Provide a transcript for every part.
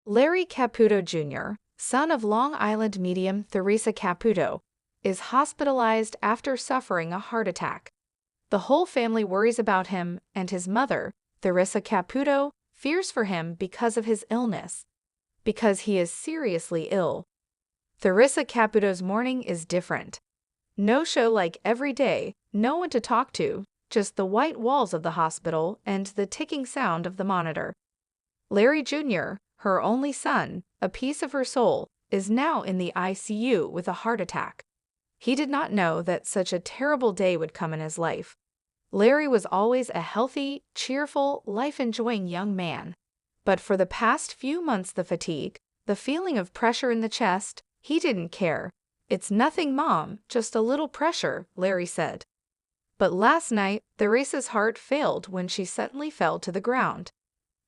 Larry Caputo Jr., son of Long Island medium Theresa Caputo, is hospitalized after suffering a heart attack. The whole family worries about him, and his mother, Theresa Caputo, fears for him because of his illness. Because he is seriously ill. Theresa Caputo's morning is different. No show like every day, no one to talk to, just the white walls of the hospital and the ticking sound of the monitor. Larry Jr., her only son, a piece of her soul, is now in the ICU with a heart attack. He did not know that such a terrible day would come in his life. Larry was always a healthy, cheerful, life-enjoying young man. But for the past few months, the fatigue, the feeling of pressure in the chest, he didn't care. "It's nothing, Mom, just a little pressure," Larry said. But last night, Theresa's heart failed when she suddenly fell to the ground.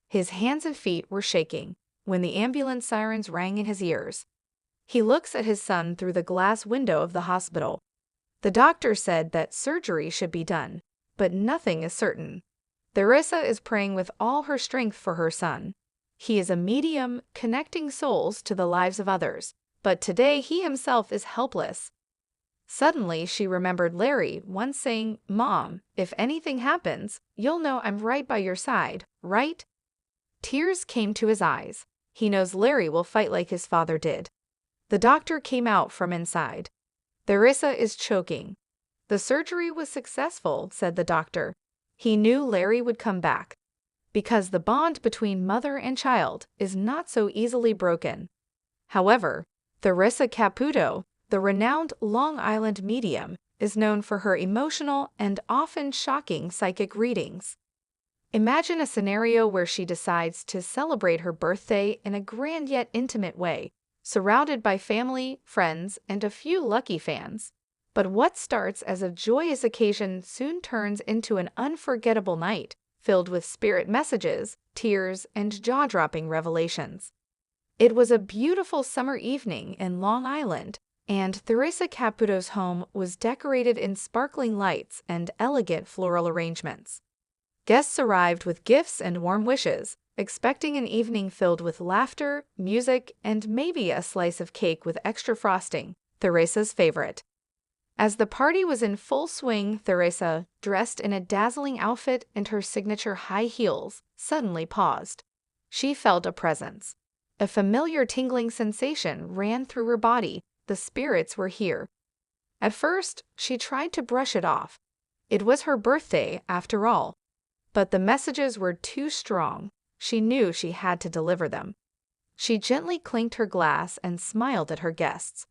His hands and feet were shaking when the ambulance sirens rang in his ears. He looks at his son through the glass window of the hospital. The doctor said that surgery should be done, but nothing is certain. Theresa is praying with all her strength for her son. He is a medium, connecting souls to the lives of others, but today he himself is helpless. Suddenly, she remembered Larry once saying, "Mom, if anything happens, you'll know I'm right by your side, right?" Tears came to his eyes. He knows Larry will fight like his father did. The doctor came out from inside. "Theresa is choking." "The surgery was successful," said the doctor. He knew Larry would come back. Because the bond between mother and child is not so easily broken. However, Theresa Caputo, the renowned Long Island medium, is known for her emotional and often shocking psychic readings. Imagine a scenario where she decides to celebrate her birthday in a grand yet intimate way, surrounded by family, friends, and a few lucky fans. But what starts as a joyous occasion soon turns into an unforgettable night, filled with spirit messages, tears, and jaw-dropping revelations. It was a beautiful summer evening in Long Island, and Theresa Caputo's home was decorated in sparkling lights and elegant floral arrangements. Guests arrived with gifts and warm wishes, expecting an evening filled with laughter, music, and maybe a slice of cake with extra frosting, Theresa's favorite. As the party was in full swing, Theresa, dressed in a dazzling outfit and her signature high heels, suddenly paused. She felt a presence. A familiar tingling sensation ran through her body. The spirits were here. At first, she tried to brush it off. It was her birthday, after all. But the messages were too strong. She knew she had to deliver them. She gently clinked her glass and smiled at her guests.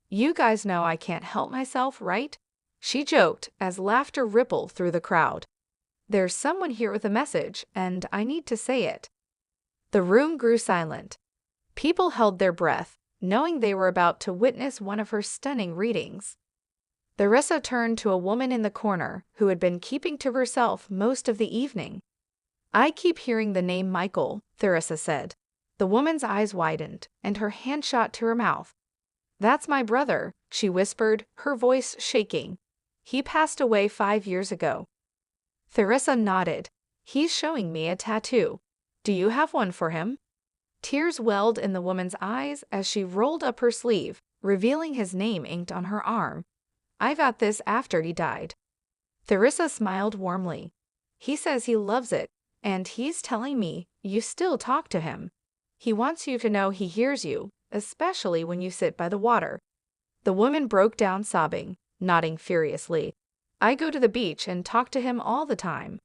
"You guys know I can't help myself, right?" she joked as laughter rippled through the crowd. "There's someone here with a message, and I need to say it." The room grew silent. People held their breath, knowing they were about to witness one of her stunning readings. Theresa turned to a woman in the corner who had been keeping to herself most of the evening. "I keep hearing the name Michael," Theresa said. The woman's eyes widened, and her hand shot to her mouth. "That's my brother," she whispered, her voice shaking. "He passed away 5 years ago." Theresa nodded. "He's showing me a tattoo. Do you have one for him?" Tears welled in the woman's eyes as she rolled up her sleeve, revealing his name inked on her arm. "I got this after he died." Theresa smiled warmly. "He says he loves it, and he's telling me you still talk to him. He wants you to know he hears you, especially when you sit by the water." The woman broke down sobbing, nodding furiously. "I go to the beach and talk to him all the time."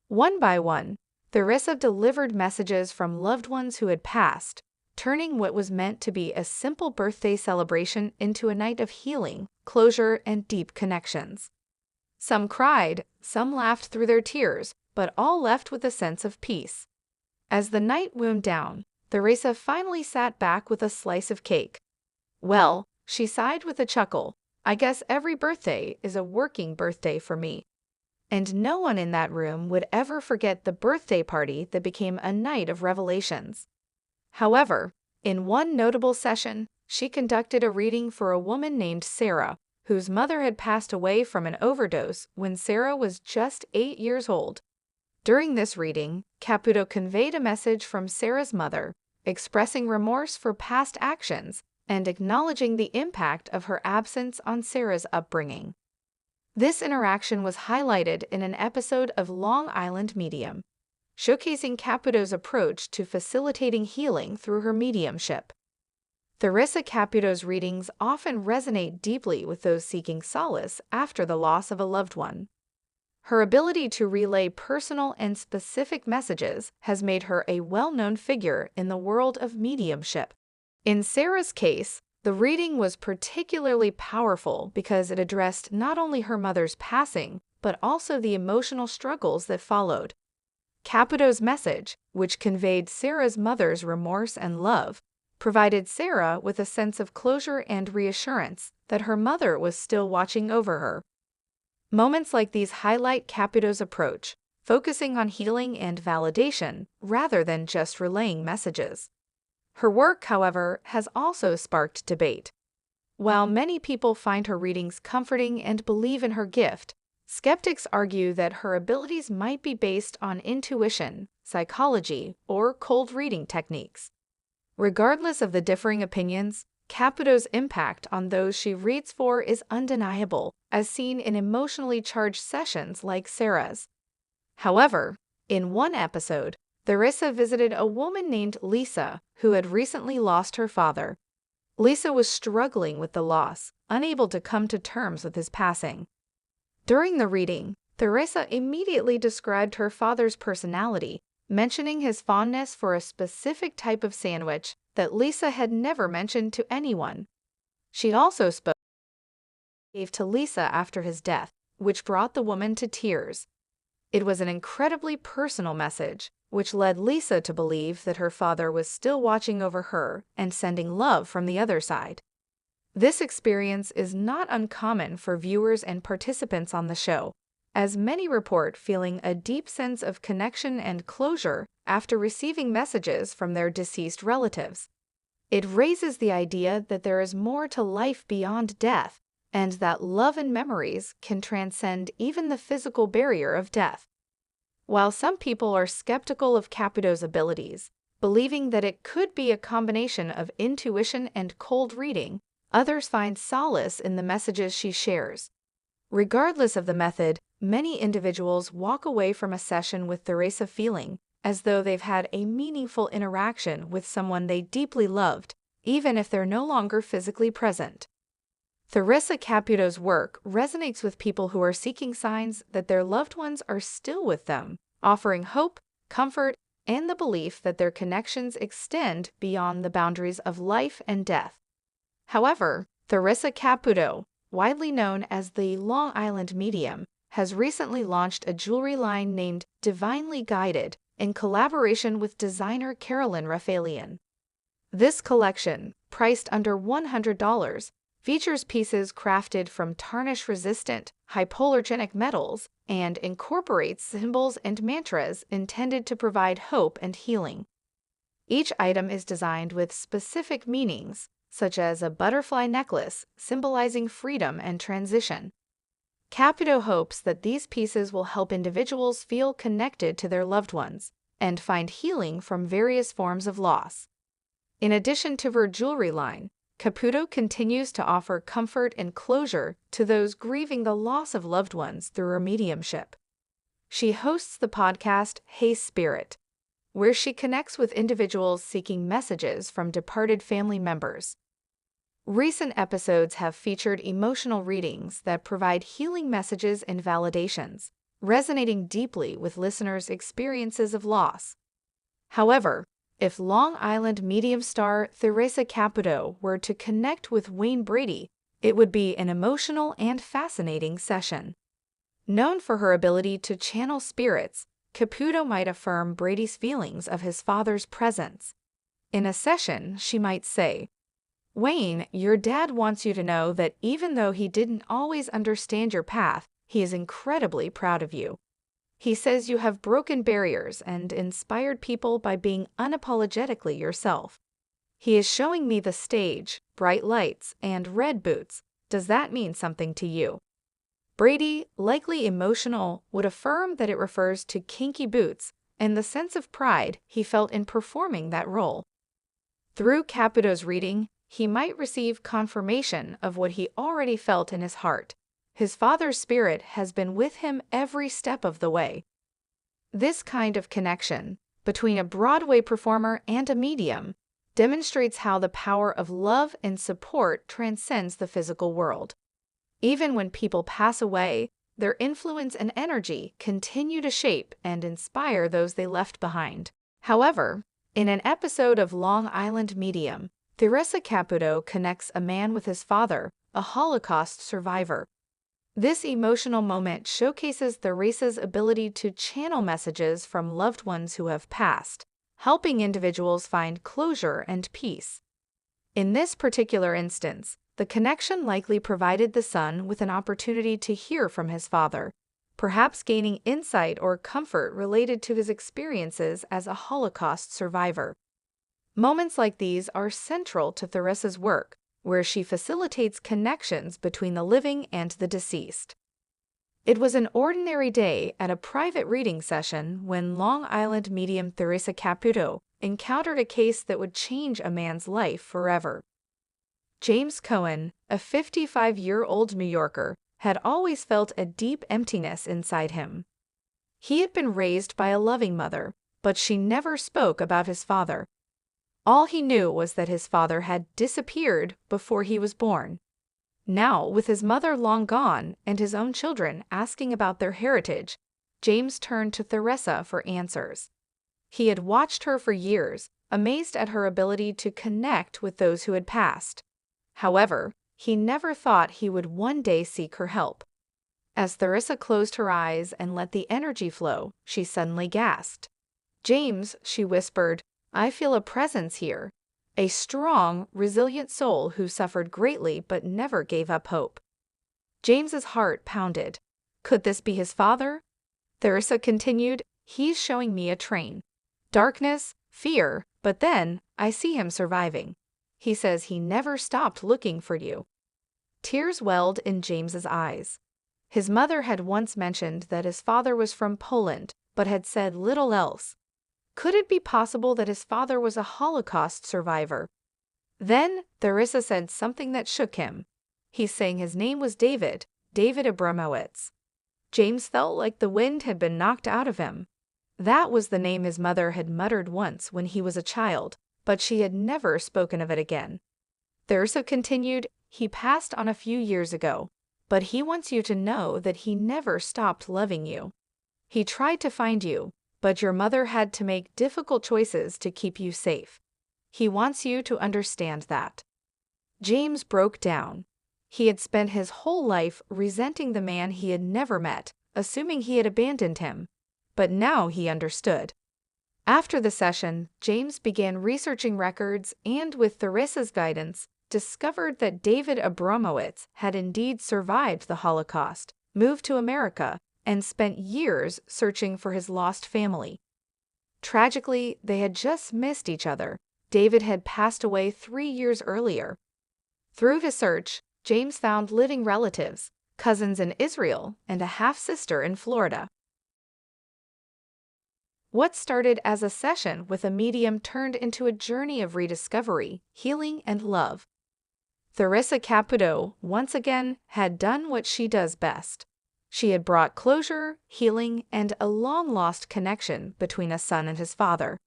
One by one, Theresa delivered messages from loved ones who had passed, turning what was meant to be a simple birthday celebration into a night of healing, closure, and deep connections. Some cried, some laughed through their tears, but all left with a sense of peace. As the night wound down, Theresa finally sat back with a slice of cake. "Well," she sighed with a chuckle, "I guess every birthday is a working birthday for me." And no one in that room would ever forget the birthday party that became a night of revelations. However, in one notable session, she conducted a reading for a woman named Sarah, whose mother had passed away from an overdose when Sarah was just 8 years old. During this reading, Caputo conveyed a message from Sarah's mother, expressing remorse for past actions and acknowledging the impact of her absence on Sarah's upbringing. This interaction was highlighted in an episode of Long Island Medium, showcasing Caputo's approach to facilitating healing through her mediumship. Theresa Caputo's readings often resonate deeply with those seeking solace after the loss of a loved one. Her ability to relay personal and specific messages has made her a well-known figure in the world of mediumship. In Sarah's case, the reading was particularly powerful because it addressed not only her mother's passing, but also the emotional struggles that followed. Caputo's message, which conveyed Sarah's mother's remorse and love, provided Sarah with a sense of closure and reassurance that her mother was still watching over her. Moments like these highlight Caputo's approach, focusing on healing and validation rather than just relaying messages. Her work, however, has also sparked debate. While many people find her readings comforting and believe in her gift, skeptics argue that her abilities might be based on intuition, psychology, or cold reading techniques. Regardless of the differing opinions, Caputo's impact on those she reads for is undeniable, as seen in emotionally charged sessions like Sarah's. However, in one episode, Theresa visited a woman named Lisa who had recently lost her father. Lisa was struggling with the loss, unable to come to terms with his passing. During the reading, Theresa immediately described her father's personality, mentioning his fondness for a specific type of sandwich that Lisa had never mentioned to anyone. She also spoke gave to Lisa after his death, which brought the woman to tears. It was an incredibly personal message, which led Lisa to believe that her father was still watching over her and sending love from the other side. This experience is not uncommon for viewers and participants on the show, as many report feeling a deep sense of connection and closure after receiving messages from their deceased relatives. It raises the idea that there is more to life beyond death, and that love and memories can transcend even the physical barrier of death. While some people are skeptical of Caputo's abilities, believing that it could be a combination of intuition and cold reading, others find solace in the messages she shares. Regardless of the method, many individuals walk away from a session with Theresa feeling as though they've had a meaningful interaction with someone they deeply loved, even if they're no longer physically present. Theresa Caputo's work resonates with people who are seeking signs that their loved ones are still with them, offering hope, comfort, and the belief that their connections extend beyond the boundaries of life and death. However, Theresa Caputo, widely known as the Long Island Medium, has recently launched a jewelry line named Divinely Guided in collaboration with designer Carolyn Rafaelian. This collection, priced under $100, features pieces crafted from tarnish-resistant, hypoallergenic metals and incorporates symbols and mantras intended to provide hope and healing. Each item is designed with specific meanings, such as a butterfly necklace symbolizing freedom and transition. Caputo hopes that these pieces will help individuals feel connected to their loved ones and find healing from various forms of loss. In addition to her jewelry line, Caputo continues to offer comfort and closure to those grieving the loss of loved ones through her mediumship. She hosts the podcast Hey Spirit, where she connects with individuals seeking messages from departed family members. Recent episodes have featured emotional readings that provide healing messages and validations, resonating deeply with listeners' experiences of loss. However, if Long Island Medium star Theresa Caputo were to connect with Wayne Brady, it would be an emotional and fascinating session. Known for her ability to channel spirits, Caputo might affirm Brady's feelings of his father's presence. In a session, she might say, "Wayne, your dad wants you to know that even though he didn't always understand your path, he is incredibly proud of you. He says you have broken barriers and inspired people by being unapologetically yourself. He is showing me the stage, bright lights, and red boots. Does that mean something to you?" Brady, likely emotional, would affirm that it refers to kinky boots and the sense of pride he felt in performing that role. Through Caputo's reading, he might receive confirmation of what he already felt in his heart. His father's spirit has been with him every step of the way. This kind of connection between a Broadway performer and a medium demonstrates how the power of love and support transcends the physical world. Even when people pass away, their influence and energy continue to shape and inspire those they left behind. However, in an episode of Long Island Medium, Theresa Caputo connects a man with his father, a Holocaust survivor. This emotional moment showcases Theresa's ability to channel messages from loved ones who have passed, helping individuals find closure and peace. In this particular instance, the connection likely provided the son with an opportunity to hear from his father, perhaps gaining insight or comfort related to his experiences as a Holocaust survivor. Moments like these are central to Theresa's work, where she facilitates connections between the living and the deceased. It was an ordinary day at a private reading session when Long Island medium Theresa Caputo encountered a case that would change a man's life forever. James Cohen, a 55-year-old New Yorker, had always felt a deep emptiness inside him. He had been raised by a loving mother, but she never spoke about his father. All he knew was that his father had disappeared before he was born. Now, with his mother long gone and his own children asking about their heritage, James turned to Theresa for answers. He had watched her for years, amazed at her ability to connect with those who had passed. However, he never thought he would one day seek her help. As Theresa closed her eyes and let the energy flow, she suddenly gasped. "James," she whispered, "I feel a presence here. A strong, resilient soul who suffered greatly but never gave up hope." James's heart pounded. Could this be his father? Theresa continued, "He's showing me a train. Darkness, fear, but then I see him surviving. He says he never stopped looking for you." Tears welled in James's eyes. His mother had once mentioned that his father was from Poland, but had said little else. Could it be possible that his father was a Holocaust survivor? Then Theresa said something that shook him. He's saying his name was David Abramowitz. James felt like the wind had been knocked out of him. That was the name his mother had muttered once when he was a child, but she had never spoken of it again. Theresa continued, "He passed on a few years ago, but he wants you to know that he never stopped loving you. He tried to find you, but your mother had to make difficult choices to keep you safe. He wants you to understand that." James broke down. He had spent his whole life resenting the man he had never met, assuming he had abandoned him. But now he understood. After the session, James began researching records and, with Theresa's guidance, discovered that David Abramowitz had indeed survived the Holocaust, moved to America, and spent years searching for his lost family. Tragically, they had just missed each other. David had passed away 3 years earlier. Through his search, James found living relatives, cousins in Israel, and a half-sister in Florida. What started as a session with a medium turned into a journey of rediscovery, healing, and love. Theresa Caputo, once again, had done what she does best. She had brought closure, healing, and a long-lost connection between a son and his father.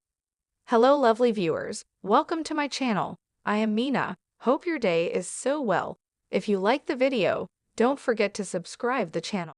Hello, lovely viewers. Welcome to my channel. I am Mina. Hope your day is so well. If you like the video, don't forget to subscribe the channel.